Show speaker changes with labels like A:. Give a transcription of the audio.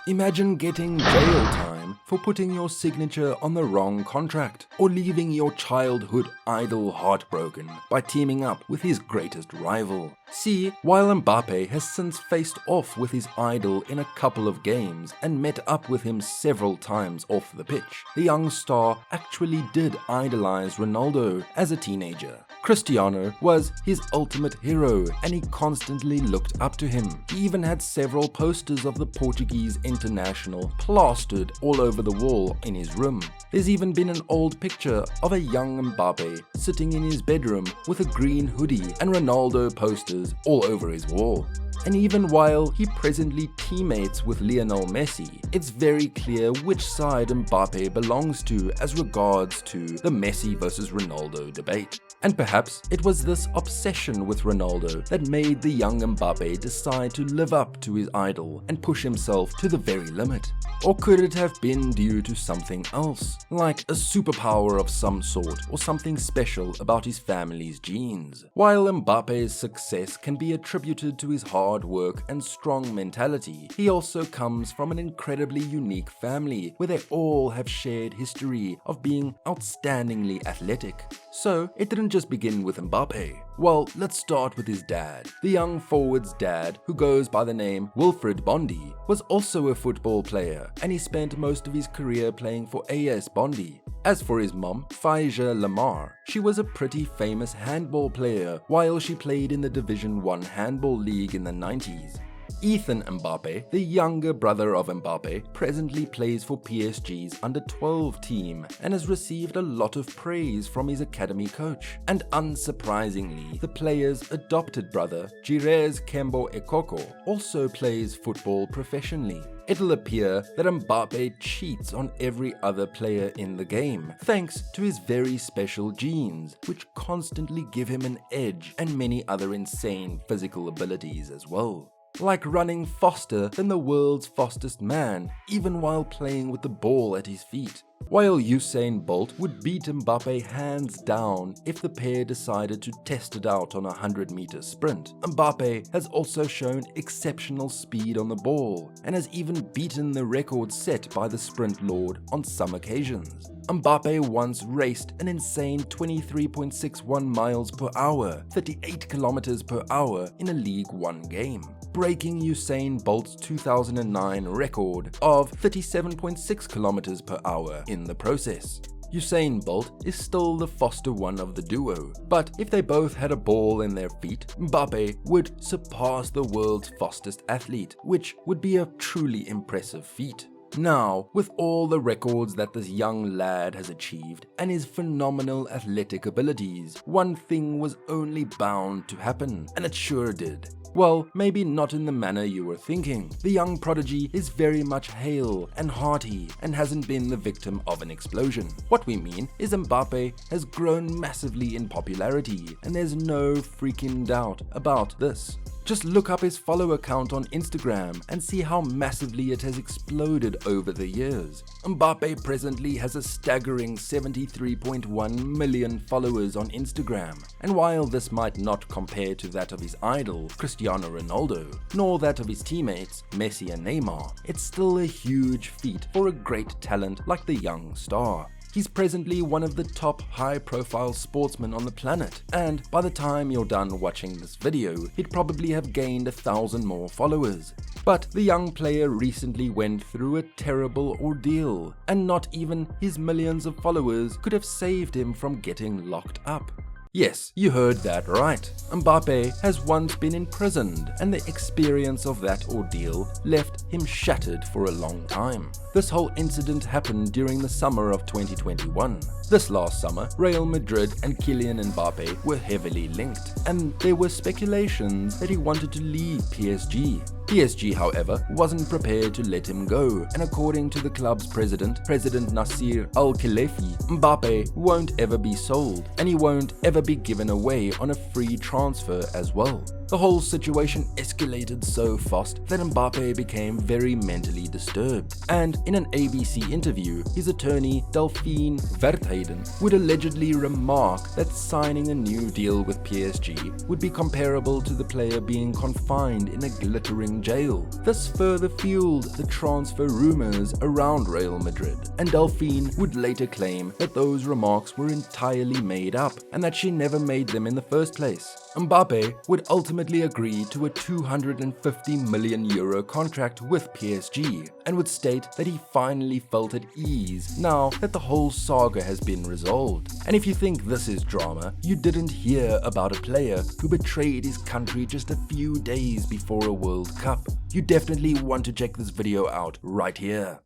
A: Imagine getting jail time for putting your signature on the wrong contract, or leaving your childhood idol heartbroken by teaming up with his greatest rival. See, while Mbappe has since faced off with his idol in a couple of games and met up with him several times off the pitch, the young star actually did idolize Ronaldo as a teenager. Cristiano was his ultimate hero and he constantly looked up to him. He even had several posters of the Portuguese international plastered all over the wall in his room. There's even been an old picture of a young Mbappe sitting in his bedroom with a green hoodie and Ronaldo posters all over his wall. And even while he presently teammates with Lionel Messi, it's very clear which side Mbappe belongs to as regards to the Messi versus Ronaldo debate. And perhaps it was this obsession with Ronaldo that made the young Mbappe decide to live up to his idol and push himself to the very limit. Or could it have been due to something else, like a superpower of some sort or something special about his family's genes? While Mbappe's success can be attributed to his hard work and strong mentality, he also comes from an incredibly unique family where they all have shared history of being outstandingly athletic. So it didn't just begin with Mbappe. Well, let's start with his dad. The young forward's dad, who goes by the name Wilfried Bondy, was also a football player, and he spent most of his career playing for AS Bondy. As for his mom, Faija Lamar, she was a pretty famous handball player while she played in the Division 1 handball league in the 90s. Ethan Mbappe, the younger brother of Mbappe, presently plays for PSG's under-12 team and has received a lot of praise from his academy coach. And unsurprisingly, the player's adopted brother, Jirez Kembo Ekoko, also plays football professionally. It'll appear that Mbappe cheats on every other player in the game, thanks to his very special genes, which constantly give him an edge and many other insane physical abilities as well. Like running faster than the world's fastest man, even while playing with the ball at his feet. While Usain Bolt would beat Mbappe hands down if the pair decided to test it out on a 100-meter sprint, Mbappe has also shown exceptional speed on the ball and has even beaten the record set by the sprint lord on some occasions. Mbappe once raced an insane 23.61 miles per hour, 38 kilometers per hour in a League One game, breaking Usain Bolt's 2009 record of 37.6 kilometers per hour in the process. Usain Bolt is still the faster one of the duo, but if they both had a ball in their feet, Mbappe would surpass the world's fastest athlete, which would be a truly impressive feat. Now, with all the records that this young lad has achieved and his phenomenal athletic abilities, one thing was only bound to happen, and it sure did. Well, maybe not in the manner you were thinking. The young prodigy is very much hale and hearty and hasn't been the victim of an explosion. What we mean is Mbappe has grown massively in popularity, and there's no freaking doubt about this. Just look up his follower count on Instagram and see how massively it has exploded over the years. Mbappe presently has a staggering 73.1 million followers on Instagram, and while this might not compare to that of his idol, Cristiano Ronaldo, nor that of his teammates, Messi and Neymar, it's still a huge feat for a great talent like the young star. He's presently one of the top high-profile sportsmen on the planet, and by the time you're done watching this video, he'd probably have gained 1,000 more followers. But the young player recently went through a terrible ordeal, and not even his millions of followers could have saved him from getting locked up. Yes, you heard that right. Mbappe has once been imprisoned, and the experience of that ordeal left him shattered for a long time. This whole incident happened during the summer of 2021. This last summer, Real Madrid and Kylian Mbappe were heavily linked, and there were speculations that he wanted to leave PSG. PSG, however, wasn't prepared to let him go, and according to the club's President Nasser Al-Khelaifi, Mbappe won't ever be sold, and he won't ever be given away on a free transfer as well. The whole situation escalated so fast that Mbappe became very mentally disturbed, and in an ABC interview, his attorney Delphine Vertheden would allegedly remark that signing a new deal with PSG would be comparable to the player being confined in a glittering jail. This further fueled the transfer rumors around Real Madrid, and Delphine would later claim that those remarks were entirely made up and that she never made them in the first place. Mbappe would ultimately agree to a €250 million contract with PSG and would state that he finally felt at ease now that the whole saga has been resolved. And if you think this is drama, you didn't hear about a player who betrayed his country just a few days before a World Cup. You definitely want to check this video out right here.